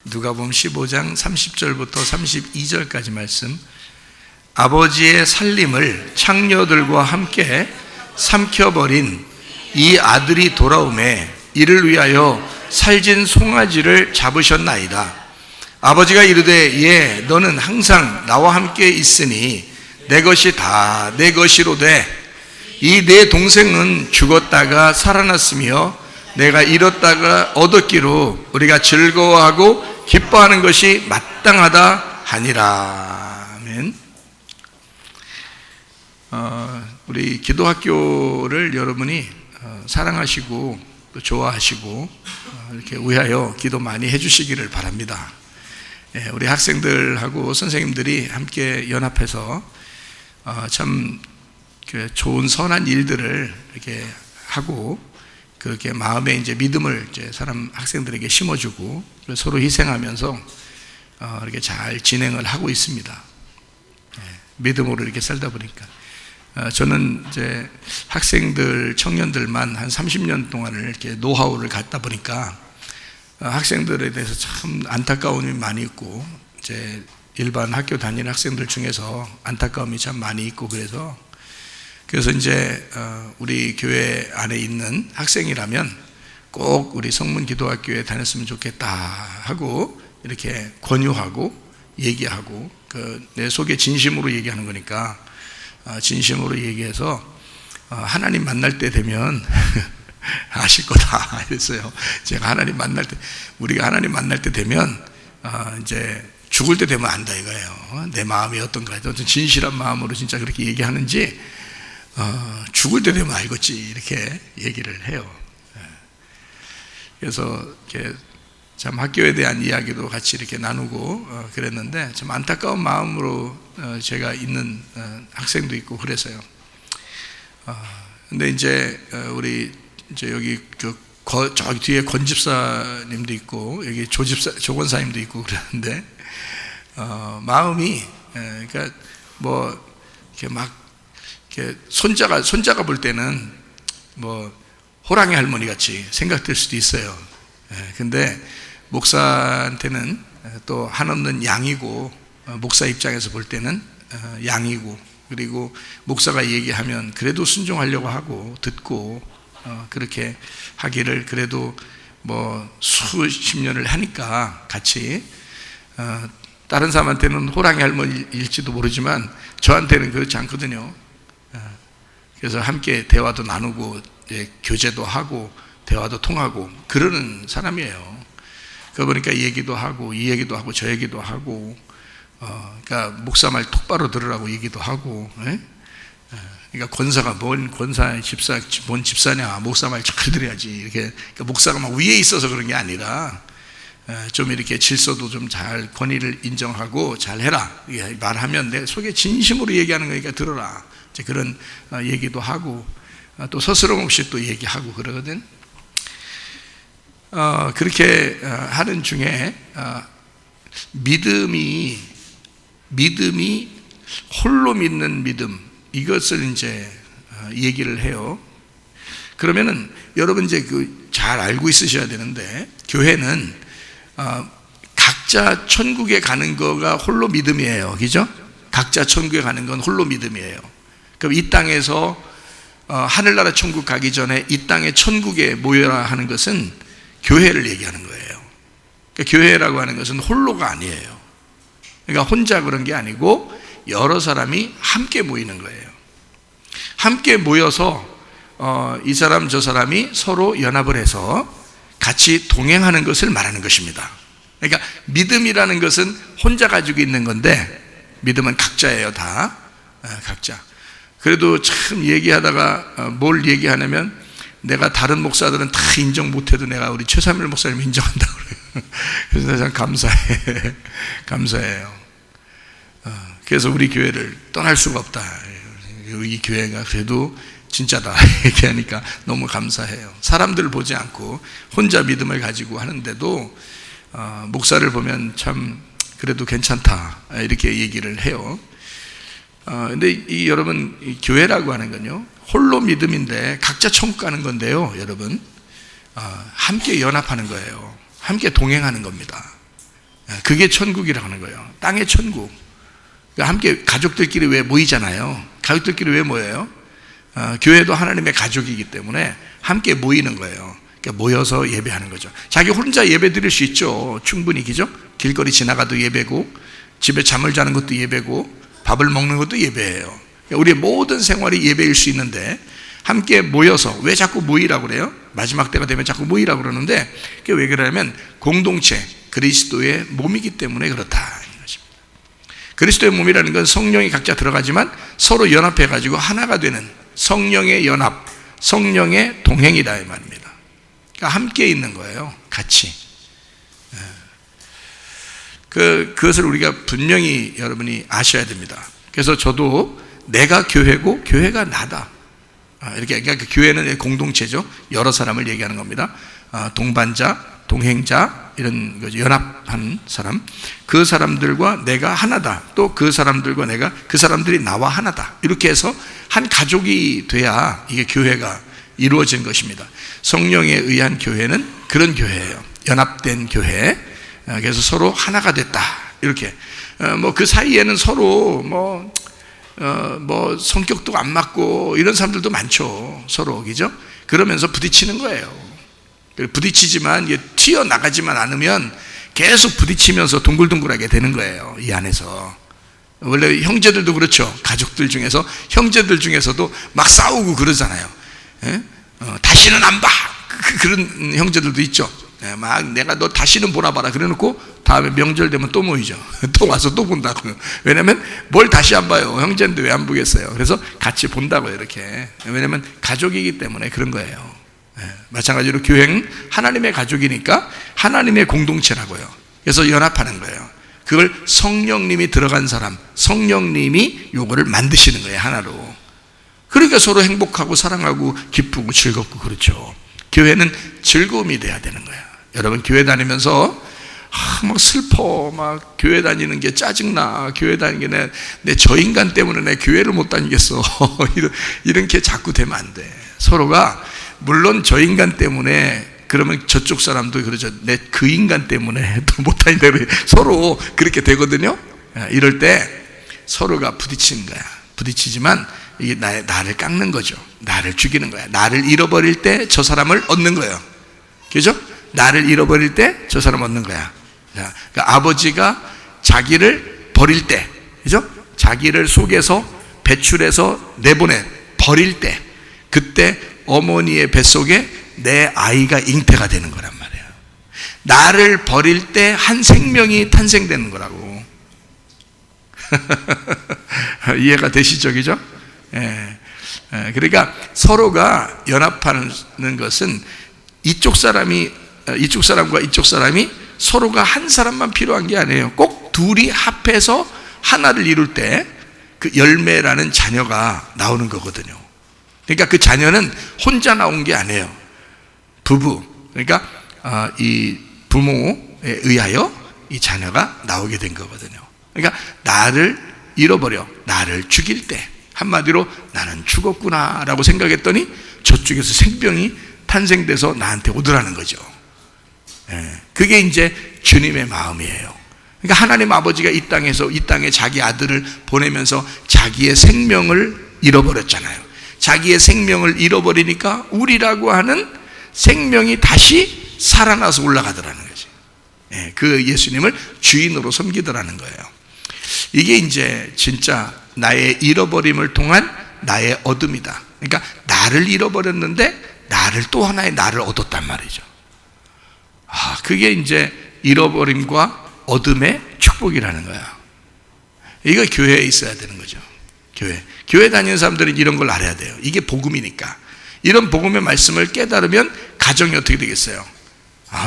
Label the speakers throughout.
Speaker 1: 누가복음 15장 30절부터 32절까지 말씀. 아버지의 살림을 창녀들과 함께 삼켜버린 이 아들이 돌아오매 이를 위하여 살진 송아지를 잡으셨나이다. 아버지가 이르되 예, 너는 항상 나와 함께 있으니 내 것이 다 내 것이로되 이 내 동생은 죽었다가 살아났으며 내가 잃었다가 얻었기로 우리가 즐거워하고 기뻐하는 것이 마땅하다 하니라. 아멘. 우리 기도학교를 여러분이 사랑하시고 또 좋아하시고 이렇게 위하여 기도 많이 해주시기를 바랍니다. 우리 학생들하고 선생님들이 함께 연합해서 참 좋은 선한 일들을 이렇게 하고 그렇게 마음에 이제 믿음을 이제 사람 학생들에게 심어주고 서로 희생하면서 이렇게 잘 진행을 하고 있습니다. 믿음으로 이렇게 살다 보니까 저는 이제 학생들 청년들만 한 30년 동안을 이렇게 노하우를 갖다 보니까 학생들에 대해서 참 안타까움이 많이 있고 이제 일반 학교 다니는 학생들 중에서 안타까움이 참 많이 있고 그래서 이제 우리 교회 안에 있는 학생이라면 꼭 우리 성문 기도학교에 다녔으면 좋겠다 하고 이렇게 권유하고 얘기하고 내 속에 진심으로 얘기하는 거니까 진심으로 얘기해서 하나님 만날 때 되면 아실 거다 이랬어요. 제가 우리가 하나님 만날 때 되면 이제 죽을 때 되면 안다 이거예요. 내 마음이 어떤가, 어떤 진실한 마음으로 진짜 그렇게 얘기하는지 죽을 때 되면 알겠지 이렇게 얘기를 해요. 그래서 이렇게 참 학교에 대한 이야기도 같이 이렇게 나누고 그랬는데 참 안타까운 마음으로 제가 있는 학생도 있고 그래서요. 근데 이제 우리 이제 여기 저기 뒤에 권 집사님도 있고 여기 조 권사님도 있고 그러는데 마음이 그러니까 뭐 이렇게 막 손자가 볼 때는 뭐 호랑이 할머니 같이 생각될 수도 있어요. 근데 목사한테는 또 한없는 양이고 목사 입장에서 볼 때는 양이고 그리고 목사가 얘기하면 그래도 순종하려고 하고 듣고 그렇게 하기를 그래도 뭐 수십 년을 하니까 같이 다른 사람한테는 호랑이 할머니일지도 모르지만 저한테는 그렇지 않거든요. 그래서 함께 대화도 나누고 교제도 하고 대화도 통하고 그러는 사람이에요. 그러다 보니까 얘기도 하고 이 얘기도 하고 저 얘기도 하고 그러니까 목사 말 똑바로 들으라고 얘기도 하고 그러니까 권사가 뭔 집사냐 목사 말 잘 들어야지 이렇게 그러니까 목사가 막 위에 있어서 그런 게 아니라 좀 이렇게 질서도 좀 잘 권위를 인정하고 잘 해라 말하면 내 속에 진심으로 얘기하는 거니까 들어라 그런 얘기도 하고 또 서스럼 없이 또 얘기하고 그러거든. 그렇게 하는 중에 믿음이 홀로 믿는 믿음 이것을 이제 얘기를 해요. 그러면은 여러분 이제 잘 알고 있으셔야 되는데 교회는 각자 천국에 가는 거가 홀로 믿음이에요. 그죠? 각자 천국에 가는 건 홀로 믿음이에요. 그럼 이 땅에서 하늘나라 천국 가기 전에 이 땅의 천국에 모여라 하는 것은 교회를 얘기하는 거예요. 그러니까 교회라고 하는 것은 홀로가 아니에요. 그러니까 혼자 그런 게 아니고 여러 사람이 함께 모이는 거예요. 함께 모여서 이 사람 저 사람이 서로 연합을 해서 같이 동행하는 것을 말하는 것입니다. 그러니까 믿음이라는 것은 혼자 가지고 있는 건데 믿음은 각자예요. 다 각자. 그래도 참 얘기하다가 뭘 얘기하냐면 내가 다른 목사들은 다 인정 못해도 내가 우리 최삼일 목사님 인정한다고 그래요. 그래서 참 감사해요. 그래서 우리 교회를 떠날 수가 없다. 이 교회가 그래도 진짜다 얘기하니까 너무 감사해요. 사람들을 보지 않고 혼자 믿음을 가지고 하는데도 목사를 보면 참 그래도 괜찮다 이렇게 얘기를 해요. 근데 여러분 이 교회라고 하는 건요 홀로 믿음인데 각자 천국 가는 건데요 여러분 함께 연합하는 거예요. 함께 동행하는 겁니다. 그게 천국이라고 하는 거예요. 땅의 천국. 그러니까 함께 가족들끼리 왜 모이잖아요. 가족들끼리 왜 모여요? 교회도 하나님의 가족이기 때문에 함께 모이는 거예요. 그러니까 모여서 예배하는 거죠. 자기 혼자 예배 드릴 수 있죠. 충분히, 그죠? 길거리 지나가도 예배고, 집에 잠을 자는 것도 예배고, 밥을 먹는 것도 예배예요. 그러니까 우리의 모든 생활이 예배일 수 있는데, 함께 모여서, 왜 자꾸 모이라고 그래요? 마지막 때가 되면 자꾸 모이라고 그러는데, 그게 왜 그러냐면 공동체, 그리스도의 몸이기 때문에 그렇다. 그리스도의 몸이라는 건 성령이 각자 들어가지만 서로 연합해가지고 하나가 되는 성령의 연합, 성령의 동행이다 이 말입니다. 그러니까 함께 있는 거예요. 같이. 그것을 우리가 분명히 여러분이 아셔야 됩니다. 그래서 저도 내가 교회고 교회가 나다. 이렇게, 그러니까 그 교회는 공동체죠. 여러 사람을 얘기하는 겁니다. 동반자, 동행자, 이런 거죠. 연합한 사람. 그 사람들과 내가 하나다. 또 그 사람들과 내가, 그 사람들이 나와 하나다. 이렇게 해서 한 가족이 돼야 이게 교회가 이루어진 것입니다. 성령에 의한 교회는 그런 교회예요. 연합된 교회. 그래서 서로 하나가 됐다. 이렇게. 뭐 그 사이에는 서로 뭐 성격도 안 맞고 이런 사람들도 많죠. 서로, 그죠? 그러면서 부딪히는 거예요. 부딪히지만 이게 튀어나가지만 않으면 계속 부딪히면서 둥글둥글하게 되는 거예요. 이 안에서. 원래 형제들도 그렇죠. 가족들 중에서, 형제들 중에서도 막 싸우고 그러잖아요. 다시는 안 봐. 그런 형제들도 있죠. 막 내가 너 다시는 보나 봐라 그래 놓고 다음에 명절 되면 또 모이죠. 또 와서 또 본다고요. 왜냐면 뭘 다시 안 봐요. 형제인데 왜 안 보겠어요. 그래서 같이 본다고요. 이렇게. 왜냐면 가족이기 때문에 그런 거예요. 마찬가지로 교회는 하나님의 가족이니까 하나님의 공동체라고요. 그래서 연합하는 거예요. 그걸 성령님이 들어간 사람, 성령님이 요거를 만드시는 거예요. 하나로. 그러니까 서로 행복하고 사랑하고 기쁘고 즐겁고 그렇죠. 교회는 즐거움이 돼야 되는 거예요. 여러분 교회 다니면서 막 슬퍼, 막 교회 다니는 게 짜증나, 교회 다니는 게 내 저 인간 때문에 내 교회를 못 다니겠어. 이런 게 자꾸 되면 안 돼. 서로가 물론 저 인간 때문에 그러면 저쪽 사람도 그러죠. 내 그 인간 때문에 또 못 다닌다. 서로 그렇게 되거든요. 이럴 때 서로가 부딪히는 거야. 부딪히지만 이게 나를 깎는 거죠. 나를 죽이는 거야. 나를 잃어버릴 때 저 사람을 얻는 거예요. 그죠? 나를 잃어버릴 때 저 사람 얻는 거야. 그러니까 아버지가 자기를 버릴 때, 그죠? 자기를 속에서 배출해서 내보내 버릴 때, 그때 어머니의 뱃속에 내 아이가 잉태가 되는 거란 말이에요. 나를 버릴 때 한 생명이 탄생되는 거라고. 이해가 되시죠? 그죠? 그러니까 서로가 연합하는 것은 이쪽 사람과 이쪽 사람이 서로가 한 사람만 필요한 게 아니에요. 꼭 둘이 합해서 하나를 이룰 때 그 열매라는 자녀가 나오는 거거든요. 그러니까 그 자녀는 혼자 나온 게 아니에요. 부부, 그러니까 이 부모에 의하여 이 자녀가 나오게 된 거거든요. 그러니까 나를 잃어버려, 나를 죽일 때 한마디로 나는 죽었구나 라고 생각했더니 저쪽에서 생명이 탄생돼서 나한테 오더라는 거죠. 그게 이제 주님의 마음이에요. 그러니까 하나님 아버지가 이 땅에 자기 아들을 보내면서 자기의 생명을 잃어버렸잖아요. 자기의 생명을 잃어버리니까 우리라고 하는 생명이 다시 살아나서 올라가더라는 거죠. 그 예수님을 주인으로 섬기더라는 거예요. 이게 이제 진짜 나의 잃어버림을 통한 나의 얻음이다. 그러니까 나를 잃어버렸는데 나를 또 하나의 나를 얻었단 말이죠. 그게 이제 잃어버림과 얻음의 축복이라는 거야. 이거 교회에 있어야 되는 거죠. 교회 다니는 사람들은 이런 걸 알아야 돼요. 이게 복음이니까. 이런 복음의 말씀을 깨달으면 가정이 어떻게 되겠어요?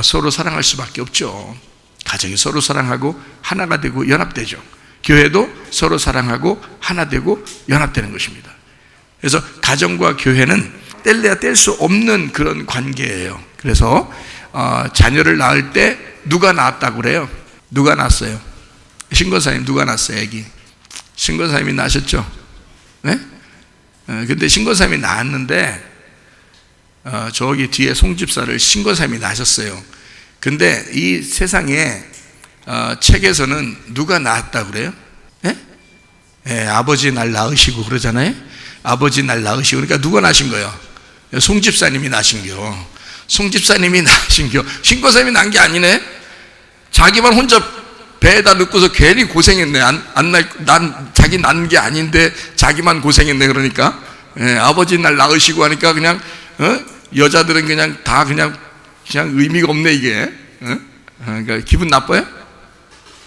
Speaker 1: 서로 사랑할 수밖에 없죠. 가정이 서로 사랑하고 하나가 되고 연합되죠. 교회도 서로 사랑하고 하나 되고 연합되는 것입니다. 그래서 가정과 교회는 뗄래야 뗄 수 없는 그런 관계예요. 그래서 자녀를 낳을 때 누가 낳았다고 그래요? 누가 낳았어요? 신권사님 누가 낳았어요? 애기 신권사님이 낳으셨죠? 네? 근데 신권사님이 낳았는데 저기 뒤에 송집사를 신권사님이 낳으셨어요. 근데 이 세상에 책에서는 누가 낳았다 그래요? 예? 예, 아버지 날 낳으시고 그러잖아요. 아버지 날 낳으시고, 그러니까 누가 낳으신 거예요? 송집사님이 낳으신겨. 송집사님이 낳으신겨. 신고사님이 낳은 게 아니네. 자기만 혼자 배에다 넣고서 괜히 고생했네. 자기 낳은 게 아닌데 자기만 고생했네. 그러니까 예, 아버지 날 낳으시고 하니까 그냥 여자들은 그냥 다 그냥 의미가 없네 이게. 그러니까 기분 나빠요?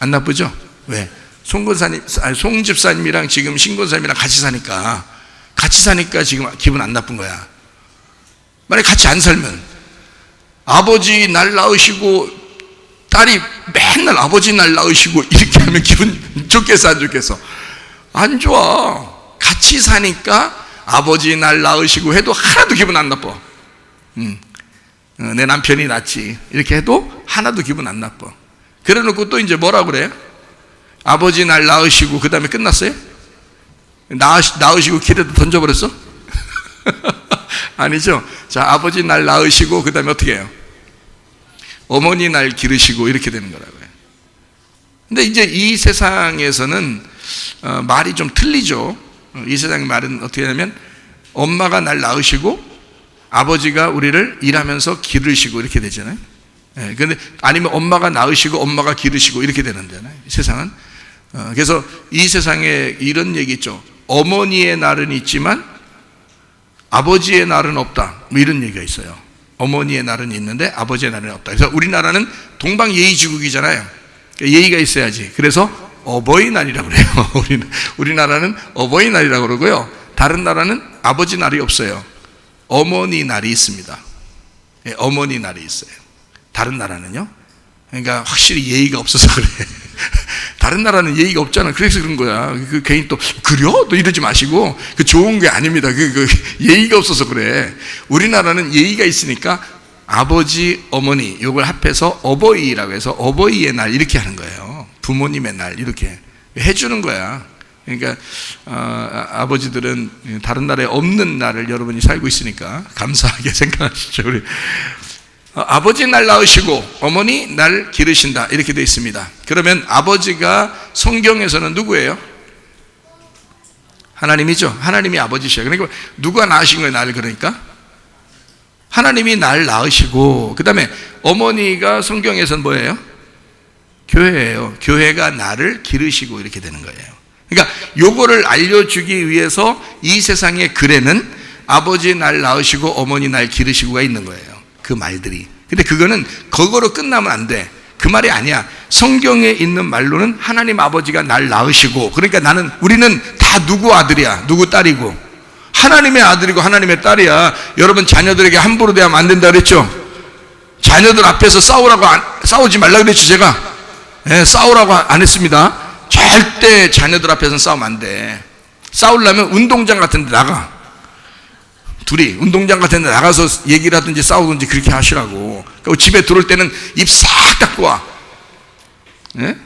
Speaker 1: 안 나쁘죠? 왜? 송집사님이랑 지금 신고사님이랑 같이 사니까 지금 기분 안 나쁜 거야. 만약에 같이 안 살면 아버지 날 낳으시고 딸이 맨날 아버지 날 낳으시고 이렇게 하면 기분 좋겠어 안 좋겠어? 안 좋아. 같이 사니까 아버지 날 낳으시고 해도 하나도 기분 안 나빠. 내 남편이 낳지 이렇게 해도 하나도 기분 안 나빠. 그래 놓고 또 이제 뭐라 그래요? 아버지 날 낳으시고 그 다음에 끝났어요? 낳으시고 길에다 던져버렸어? 아니죠. 자, 아버지 날 낳으시고 그 다음에 어떻게 해요? 어머니 날 기르시고 이렇게 되는 거라고요. 근데 이제 이 세상에서는 말이 좀 틀리죠. 이 세상 말은 어떻게 하냐면 엄마가 날 낳으시고 아버지가 우리를 일하면서 기르시고 이렇게 되잖아요. 예, 근데 아니면 엄마가 낳으시고 엄마가 기르시고 이렇게 되는 거잖아요. 이 세상은. 그래서 이 세상에 이런 얘기 있죠. 어머니의 날은 있지만 아버지의 날은 없다. 뭐 이런 얘기가 있어요. 어머니의 날은 있는데 아버지의 날은 없다. 그래서 우리나라는 동방예의지국이잖아요. 그러니까 예의가 있어야지. 그래서 어버이날이라고 그래요. 우리나라는 어버이날이라고 그러고요. 다른 나라는 아버지 날이 없어요. 어머니 날이 있습니다. 예, 어머니 날이 있어요. 다른 나라는요. 그러니까 확실히 예의가 없어서 그래. 다른 나라는 예의가 없잖아. 그래서 그런 거야. 괜히 또 그려? 또 이러지 마시고 그 좋은 게 아닙니다. 예의가 없어서 그래. 우리나라는 예의가 있으니까 아버지, 어머니 요걸 합해서 어버이라고 해서 어버이의 날 이렇게 하는 거예요. 부모님의 날 이렇게 해주는 거야. 그러니까 아버지들은 다른 나라에 없는 날을 여러분이 살고 있으니까 감사하게 생각하시죠. 우리 아버지 날 낳으시고 어머니 날 기르신다 이렇게 되어 있습니다. 그러면 아버지가 성경에서는 누구예요? 하나님이죠. 하나님이 아버지셔요. 그러니까 누가 낳으신 거예요? 나를. 그러니까 하나님이 날 낳으시고 그 다음에 어머니가 성경에서는 뭐예요? 교회예요. 교회가 나를 기르시고 이렇게 되는 거예요. 그러니까 요거를 알려주기 위해서 이 세상의 글에는 아버지 날 낳으시고 어머니 날 기르시고가 있는 거예요. 그 말들이. 근데 그거는 그거로 끝나면 안 돼. 그 말이 아니야. 성경에 있는 말로는 하나님 아버지가 날 낳으시고, 그러니까 우리는 다 누구 아들이야? 누구 딸이고? 하나님의 아들이고 하나님의 딸이야. 여러분 자녀들에게 함부로 대하면 안 된다 그랬죠? 자녀들 앞에서 싸우지 말라 그랬죠 제가? 네, 싸우라고 안 했습니다. 절대 자녀들 앞에서는 싸우면 안 돼. 싸우려면 운동장 같은 데 나가. 둘이 운동장 같은 데 나가서 얘기를 하든지 싸우든지 그렇게 하시라고. 그리고 집에 들어올 때는 입 싹 닦고 와. 네?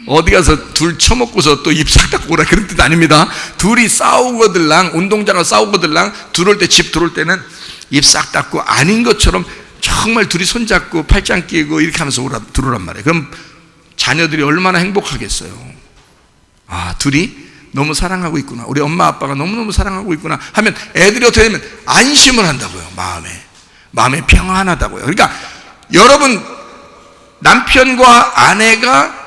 Speaker 1: 어디 가서 둘 처먹고서 또 입 싹 닦고 오라 그런 뜻 아닙니다. 둘이 싸우거들랑 운동장을 싸우거들랑 집 들어올 때는 입 싹 닦고 아닌 것처럼 정말 둘이 손잡고 팔짱 끼고 이렇게 하면서 들어오란 말이에요. 그럼 자녀들이 얼마나 행복하겠어요. 아, 둘이 너무 사랑하고 있구나. 우리 엄마 아빠가 너무너무 사랑하고 있구나 하면 애들이 어떻게 되면 안심을 한다고요. 마음에 평안하다고요. 그러니까 여러분 남편과 아내가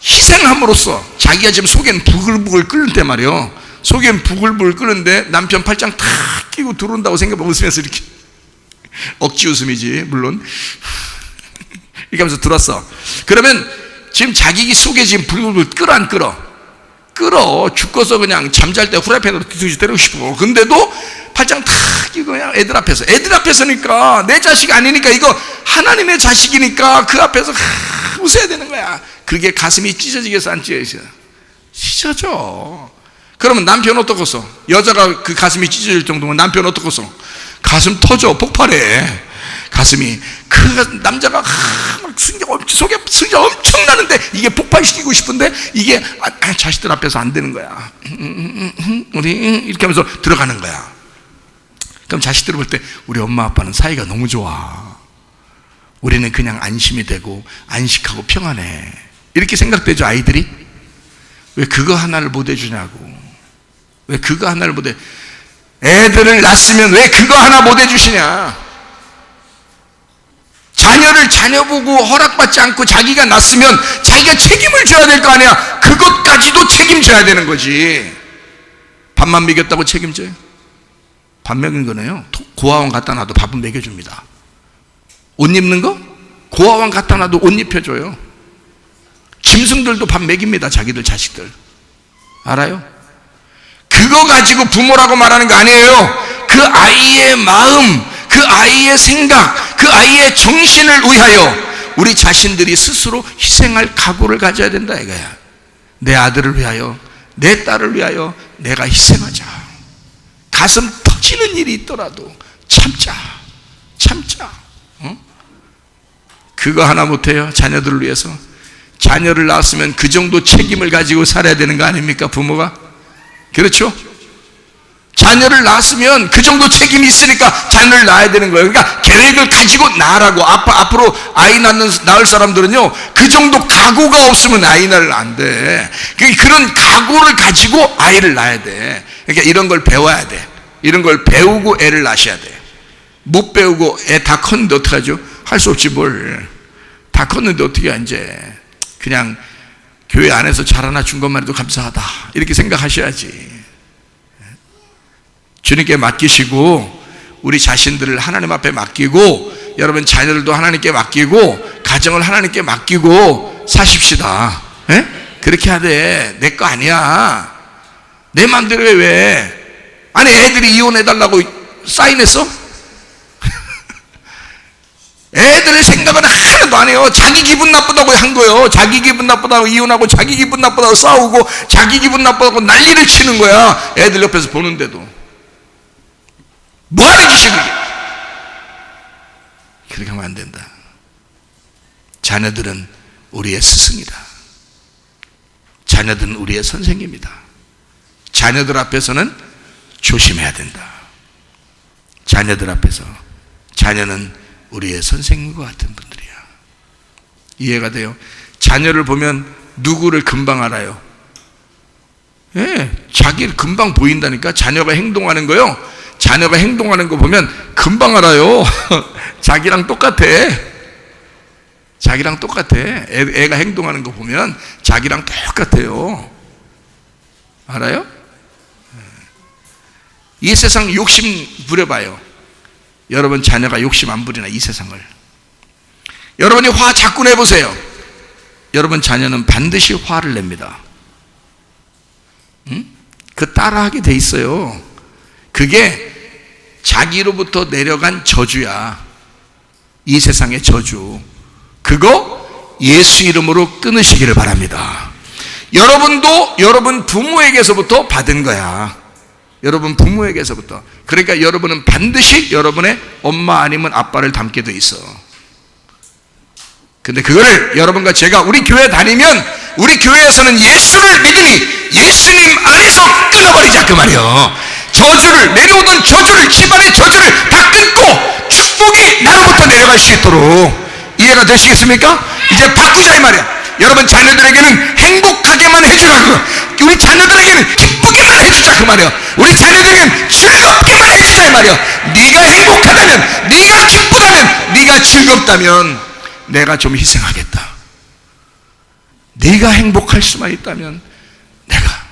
Speaker 1: 희생함으로써 자기가 지금 속엔 부글부글 끓는 때 말이에요. 속엔 부글부글 끓는데 남편 팔짱 탁 끼고 들어온다고 생각하면 웃으면서 이렇게 억지 웃음이지 물론 이렇게 하면서 들어왔어. 그러면 지금 자기 속에 지금 부글부글 끓어 안 끓어? 끓어. 죽어서 그냥 잠잘 때 후라이팬으로 뒤통수 때리고 싶어. 근데도 팔짱 탁 끼고 그냥 애들 앞에서니까 내 자식 아니니까 이거 하나님의 자식이니까 그 앞에서 웃어야 되는 거야. 그게 가슴이 찢어지겠어 안 찢어져? 찢어져. 그러면 남편 어떻겠어? 여자가 그 가슴이 찢어질 정도면 남편 어떻겠어? 가슴 터져 폭발해. 가슴이 그 남자가 막 속에 승자 엄청 나는데 이게 폭발시키고 싶은데 이게 자식들 앞에서 안 되는 거야. 우리 이렇게 하면서 들어가는 거야. 그럼 자식들 볼 때 우리 엄마 아빠는 사이가 너무 좋아. 우리는 그냥 안심이 되고 안식하고 평안해. 이렇게 생각되죠, 아이들이? 왜 그거 하나를 못 해주냐고. 왜 그거 하나를 못 해? 애들을 낳았으면 왜 그거 하나 못 해주시냐? 자녀를 자녀 보고 허락받지 않고 자기가 낳았으면 자기가 책임을 져야 될 거 아니야. 그것까지도 책임져야 되는 거지. 밥만 먹였다고 책임져요? 밥 먹인 거네요. 고아원 갖다 놔도 밥은 먹여줍니다. 옷 입는 거? 고아원 갖다 놔도 옷 입혀줘요. 짐승들도 밥 먹입니다. 자기들 자식들. 알아요? 그거 가지고 부모라고 말하는 거 아니에요. 그 아이의 마음, 그 아이의 생각, 그 아이의 정신을 위하여 우리 자신들이 스스로 희생할 각오를 가져야 된다 이거야. 내 아들을 위하여, 내 딸을 위하여 내가 희생하자. 가슴 터지는 일이 있더라도 참자. 그거 하나 못해요? 자녀들을 위해서. 자녀를 낳았으면 그 정도 책임을 가지고 살아야 되는 거 아닙니까, 부모가? 그렇죠? 자녀를 낳았으면 그 정도 책임이 있으니까 자녀를 낳아야 되는 거예요. 그러니까 계획을 가지고 낳으라고. 앞으로 아이 낳을 사람들은요, 그 정도 각오가 없으면 아이 낳으면 안 돼. 그런 각오를 가지고 아이를 낳아야 돼. 그러니까 이런 걸 배워야 돼. 이런 걸 배우고 애를 낳으셔야 돼. 못 배우고 애 다 컸는데 어떡하죠? 할 수 없지 뭘. 다 컸는데 어떻게 이제 그냥 교회 안에서 잘 하나 준 것만 해도 감사하다 이렇게 생각하셔야지. 주님께 맡기시고 우리 자신들을 하나님 앞에 맡기고 여러분 자녀들도 하나님께 맡기고 가정을 하나님께 맡기고 사십시다. 에? 그렇게 하되 내 거 아니야. 내 마음대로 왜? 아니 애들이 이혼해달라고 사인했어? 애들의 생각은 하나도 안 해요. 자기 기분 나쁘다고 한 거예요. 자기 기분 나쁘다고 이혼하고 자기 기분 나쁘다고 싸우고 자기 기분 나쁘다고 난리를 치는 거야. 애들 옆에서 보는데도. 뭐하는 짓이야 그게. 그렇게 하면 안 된다. 자녀들은 우리의 스승이다. 자녀들은 우리의 선생님이다. 자녀들 앞에서는 조심해야 된다. 자녀들 앞에서. 자녀는 우리의 선생님과 같은 분들이야. 이해가 돼요? 자녀를 보면 누구를 금방 알아요? 예, 자기를 금방 보인다니까. 자녀가 행동하는 거요. 자녀가 행동하는 거 보면 금방 알아요. 자기랑 똑같아. 자기랑 똑같아. 애가 행동하는 거 보면 자기랑 똑같아요. 알아요? 이 세상 욕심 부려봐요. 여러분 자녀가 욕심 안 부리나 이 세상을. 여러분이 화 자꾸 내보세요. 여러분 자녀는 반드시 화를 냅니다. 응? 그 따라하게 돼 있어요. 그게 자기로부터 내려간 저주야. 이 세상의 저주. 그거 예수 이름으로 끊으시기를 바랍니다. 여러분도 여러분 부모에게서부터 받은 거야. 여러분 부모에게서부터. 그러니까 여러분은 반드시 여러분의 엄마 아니면 아빠를 닮게 돼 있어. 근데 그거를 여러분과 제가 우리 교회 다니면 우리 교회에서는 예수를 믿으니 예수님 안에서 끊어버리자 그 말이요. 저주를 내려오던 저주를 집안의 저주를 다 끊고 축복이 나로부터 내려갈 수 있도록. 이해가 되시겠습니까? 이제 바꾸자 이 말이야. 여러분 자녀들에게는 행복하게만 해주라. 우리 자녀들에게는 기쁘게만 해주자 그 말이야. 우리 자녀들에게는 즐겁게만 해주자 이 말이야. 네가 행복하다면, 네가 기쁘다면, 네가 즐겁다면 내가 좀 희생하겠다. 네가 행복할 수만 있다면 내가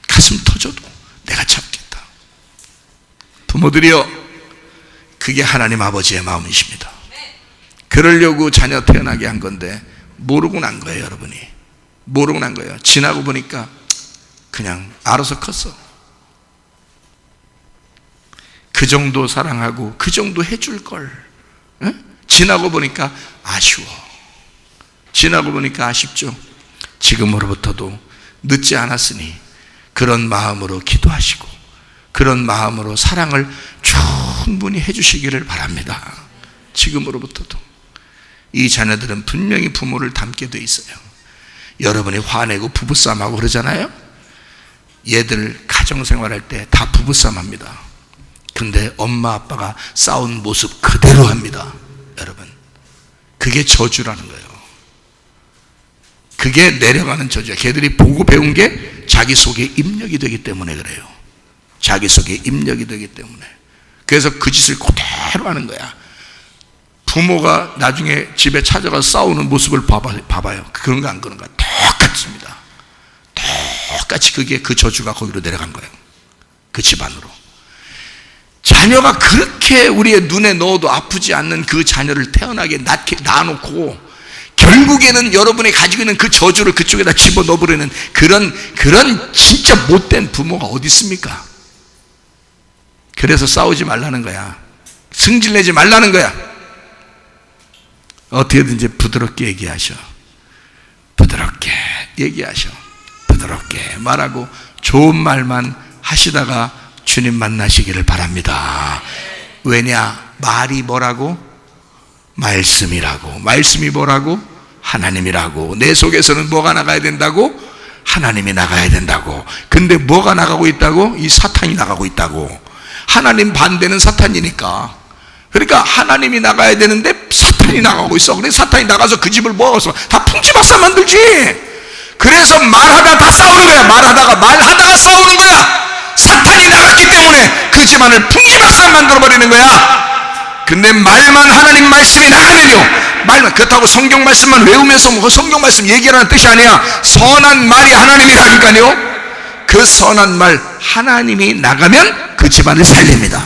Speaker 1: 가슴 터져도 내가 참겠다. 부모들이여, 그게 하나님 아버지의 마음이십니다. 그러려고 자녀 태어나게 한 건데 모르고 난 거예요. 여러분이 모르고 난 거예요. 지나고 보니까 그냥 알아서 컸어. 그 정도 사랑하고 그 정도 해줄 걸. 응? 지나고 보니까 아쉬워. 지나고 보니까 아쉽죠. 지금으로부터도 늦지 않았으니 그런 마음으로 기도하시고 그런 마음으로 사랑을 충분히 해주시기를 바랍니다. 지금으로부터도. 이 자녀들은 분명히 부모를 닮게 돼 있어요. 여러분이 화내고 부부싸움하고 그러잖아요. 얘들 가정생활할 때 다 부부싸움합니다. 근데 엄마 아빠가 싸운 모습 그대로 합니다. 여러분, 그게 저주라는 거예요. 그게 내려가는 저주야. 걔들이 보고 배운 게 자기 속에 입력이 되기 때문에 그래요. 자기 속에 입력이 되기 때문에. 그래서 그 짓을 그대로 하는 거야. 부모가 나중에 집에 찾아가 싸우는 모습을 봐봐요. 그런 거 안 그런 거 똑같습니다. 똑같이 그게 그 저주가 거기로 내려간 거예요. 그 집안으로. 자녀가 그렇게 우리의 눈에 넣어도 아프지 않는 그 자녀를 태어나게 낳아놓고 결국에는 여러분이 가지고 있는 그 저주를 그쪽에다 집어넣어버리는 그런 진짜 못된 부모가 어디 있습니까? 그래서 싸우지 말라는 거야. 승질내지 말라는 거야. 어떻게든지 부드럽게 얘기하셔. 부드럽게 얘기하셔. 부드럽게 말하고 좋은 말만 하시다가 주님 만나시기를 바랍니다. 왜냐? 말이 뭐라고? 말씀이라고. 말씀이 뭐라고? 하나님이라고. 내 속에서는 뭐가 나가야 된다고? 하나님이 나가야 된다고. 근데 뭐가 나가고 있다고? 이 사탄이 나가고 있다고. 하나님 반대는 사탄이니까. 그러니까 하나님이 나가야 되는데 사탄이 나가고 있어. 그래 사탄이 나가서 그 집을 먹어서 다 풍지박산 만들지. 그래서 말하다가 싸우는 거야. 말하다가 싸우는 거야. 사탄이 나갔기 때문에 그 집안을 풍지박산 만들어버리는 거야. 근데 말만 하나님 말씀이 나가면요, 말만. 그렇다고 성경 말씀만 외우면서 그 성경 말씀 얘기하라는 뜻이 아니야. 선한 말이 하나님이라니까요. 그 선한 말 하나님이 나가면 그 집안을 살립니다.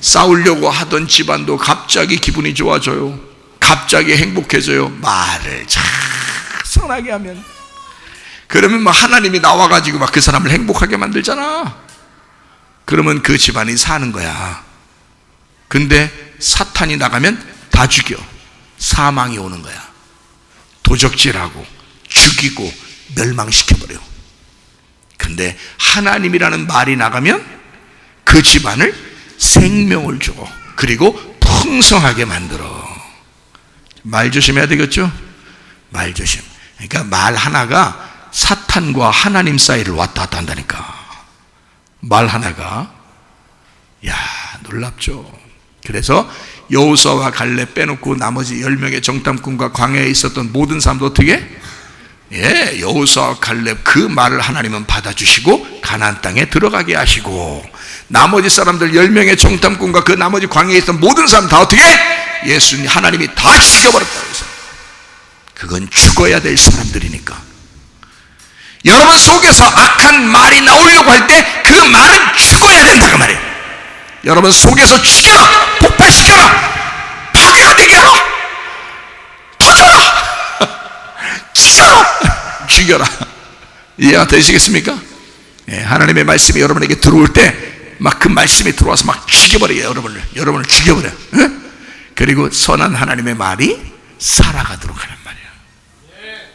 Speaker 1: 싸우려고 하던 집안도 갑자기 기분이 좋아져요. 갑자기 행복해져요. 말을 잘 선하게 하면. 그러면 막 하나님이 나와가지고 막 그 사람을 행복하게 만들잖아. 그러면 그 집안이 사는 거야. 근데 사탄이 나가면 다 죽여. 사망이 오는 거야. 도적질하고 죽이고 멸망시켜버려. 근데 하나님이라는 말이 나가면 그 집안을 생명을 주고 그리고 풍성하게 만들어. 말 조심해야 되겠죠? 말 조심. 그러니까 말 하나가 사탄과 하나님 사이를 왔다 갔다 한다니까. 말 하나가. 야, 놀랍죠. 그래서 여호수아와 갈렙 빼놓고 나머지 10명의 정탐꾼과 광야에 있었던 모든 사람도 어떻게? 예, 여호수아와 갈렙 그 말을 하나님은 받아주시고 가나안 땅에 들어가게 하시고, 나머지 사람들 10명의 정탐꾼과 그 나머지 광야에 있던 모든 사람 다 어떻게? 예수님 하나님이 다 죽여버렸다고 해서. 그건 죽어야 될 사람들이니까. 여러분 속에서 악한 말이 나오려고 할 때 그 말은 죽어야 된다 그 말이에요. 여러분 속에서 죽여라, 폭발시켜라, 파괴가 되게 하라, 터져라, 찢어라, 죽여라. 이해가 되시겠습니까? 예, 하나님의 말씀이 여러분에게 들어올 때 막 그 말씀이 들어와서 막 죽여버려요. 여러분을 죽여버려. 예? 그리고 선한 하나님의 말이 살아가도록 하는 말이에요.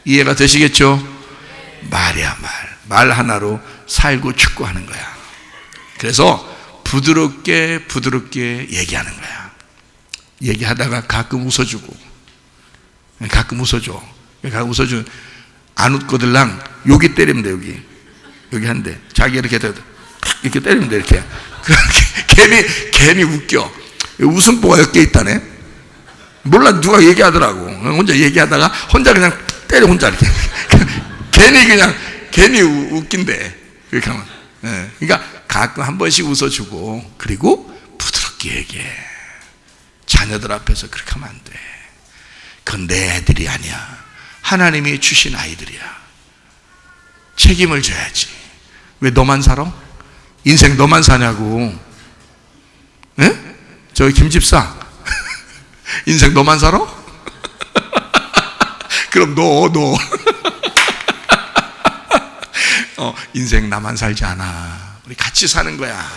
Speaker 1: 이해가 되시겠죠? 말이야 말 하나로 살고 죽고 하는 거야. 그래서 부드럽게 얘기하는 거야. 얘기하다가 가끔 웃어주고, 가끔 웃어줘. 안 웃거들랑 여기 때리면 돼. 여기 한 대. 자기 이렇게 때리면 돼. 이렇게. 괜히 웃겨. 웃음보가 엮여 있다네. 몰라, 누가 얘기하더라고. 혼자 얘기하다가 혼자 그냥 때려, 혼자 이렇게. 괜히 웃긴대. 그렇게 하면. 예. 그러니까 가끔 한 번씩 웃어주고, 그리고 부드럽게 얘기해. 자녀들 앞에서 그렇게 하면 안 돼. 그건 내 애들이 아니야. 하나님이 주신 아이들이야. 책임을 져야지. 왜 너만 살아? 인생 너만 사냐고. 예? 저기 김집사 인생 너만 살아? 그럼 너 인생 나만 살지 않아. 우리 같이 사는 거야.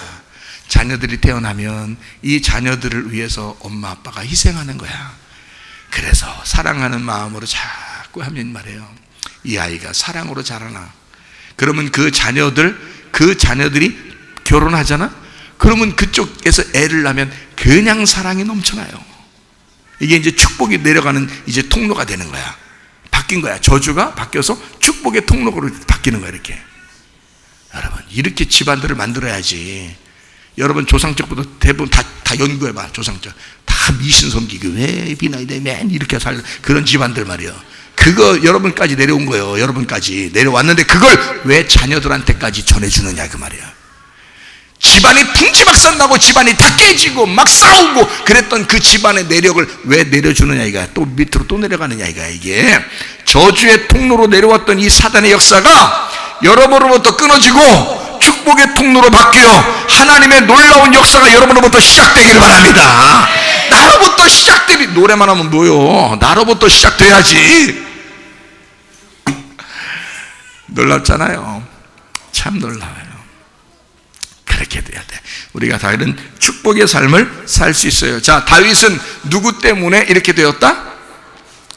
Speaker 1: 자녀들이 태어나면 이 자녀들을 위해서 엄마 아빠가 희생하는 거야. 그래서 사랑하는 마음으로 자꾸 하면 말이에요. 이 아이가 사랑으로 자라나. 그러면 그 자녀들이 결혼하잖아? 그러면 그쪽에서 애를 낳으면 그냥 사랑이 넘쳐나요. 이게 이제 축복이 내려가는 이제 통로가 되는 거야. 바뀐 거야. 저주가 바뀌어서 축복의 통로로 바뀌는 거야, 이렇게. 여러분, 이렇게 집안들을 만들어야지. 여러분, 조상적부터 대부분 다 연구해봐, 조상적. 다 미신 섬기고, 왜 비나이대 맨 이렇게 살 그런 집안들 말이야. 그거 여러분까지 내려온 거예요. 여러분까지 내려왔는데 그걸 왜 자녀들한테까지 전해주느냐 그 말이야. 집안이 풍지박산 나고 집안이 다 깨지고 막 싸우고 그랬던 그 집안의 내력을 왜 내려주느냐 이거야. 또 밑으로 또 내려가느냐 이거야. 이게 저주의 통로로 내려왔던 이 사단의 역사가 여러분으로부터 끊어지고 축복의 통로로 바뀌어 하나님의 놀라운 역사가 여러분으로부터 시작되기를 바랍니다. 나로부터 시작되기. 노래만 하면 뭐요? 나로부터 시작돼야지. 놀랍잖아요. 참 놀라워요. 그렇게 돼야 돼. 우리가 다윗은 축복의 삶을 살 수 있어요. 자, 다윗은 누구 때문에 이렇게 되었다?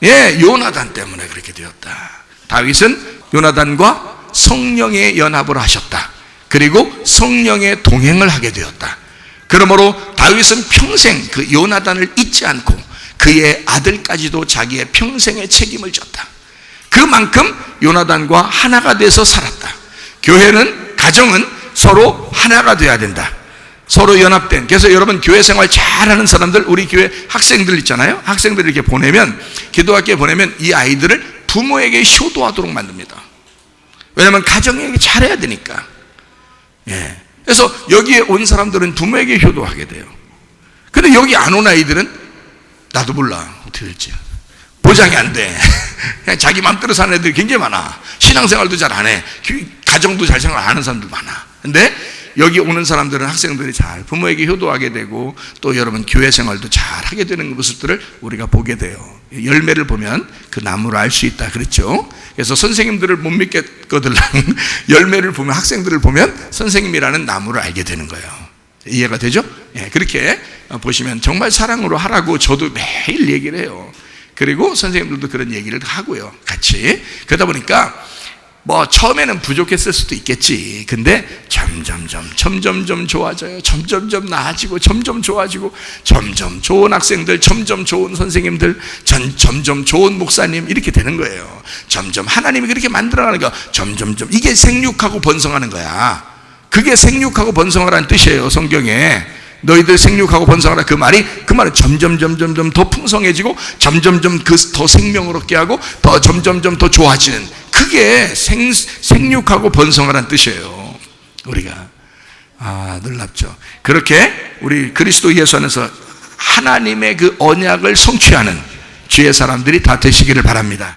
Speaker 1: 예, 요나단 때문에 그렇게 되었다. 다윗은 요나단과 성령의 연합을 하셨다. 그리고 성령의 동행을 하게 되었다. 그러므로 다윗은 평생 그 요나단을 잊지 않고 그의 아들까지도 자기의 평생의 책임을 졌다. 그만큼 요나단과 하나가 돼서 살았다. 교회는, 가정은 서로 하나가 돼야 된다. 서로 연합된. 그래서 여러분 교회 생활 잘하는 사람들, 우리 교회 학생들 있잖아요. 학생들 이렇게 보내면, 기도학교에 보내면 이 아이들을 부모에게 효도하도록 만듭니다. 왜냐하면 가정에게 잘해야 되니까. 예. 그래서 여기에 온 사람들은 부모에게 효도하게 돼요. 근데 여기 안 온 아이들은 나도 몰라 어떻게 될지 보장이 안 돼. 그냥 자기 마음대로 사는 애들이 굉장히 많아. 신앙생활도 잘 안 해. 가정도 잘 생활 안 하는 사람들 많아. 근데 여기 오는 사람들은, 학생들이 잘 부모에게 효도하게 되고 또 여러분 교회 생활도 잘 하게 되는 모습들을 우리가 보게 돼요. 열매를 보면 그 나무를 알 수 있다 그랬죠. 그래서 선생님들을 못 믿겠거든 열매를 보면, 학생들을 보면 선생님이라는 나무를 알게 되는 거예요. 이해가 되죠? 예, 그렇게 보시면 정말 사랑으로 하라고 저도 매일 얘기를 해요. 그리고 선생님들도 그런 얘기를 하고요, 같이. 그러다 보니까 뭐 처음에는 부족했을 수도 있겠지. 근데 점점점 좋아져요. 점점점 나아지고, 점점 좋아지고, 점점 좋은 학생들, 점점 좋은 선생님들, 점점 좋은 목사님, 이렇게 되는 거예요. 점점 하나님이 그렇게 만들어가는 거, 점점점. 이게 생육하고 번성하는 거야. 그게 생육하고 번성하라는 뜻이에요, 성경에. 너희들 생육하고 번성하라, 그 말은 점점점 더 풍성해지고, 점점점 더 생명을 얻게 하고, 더 점점점 더 좋아지는, 그게 생육하고 번성하라는 뜻이에요. 우리가 놀랍죠. 그렇게 우리 그리스도 예수 안에서 하나님의 그 언약을 성취하는 주의 사람들이 다 되시기를 바랍니다.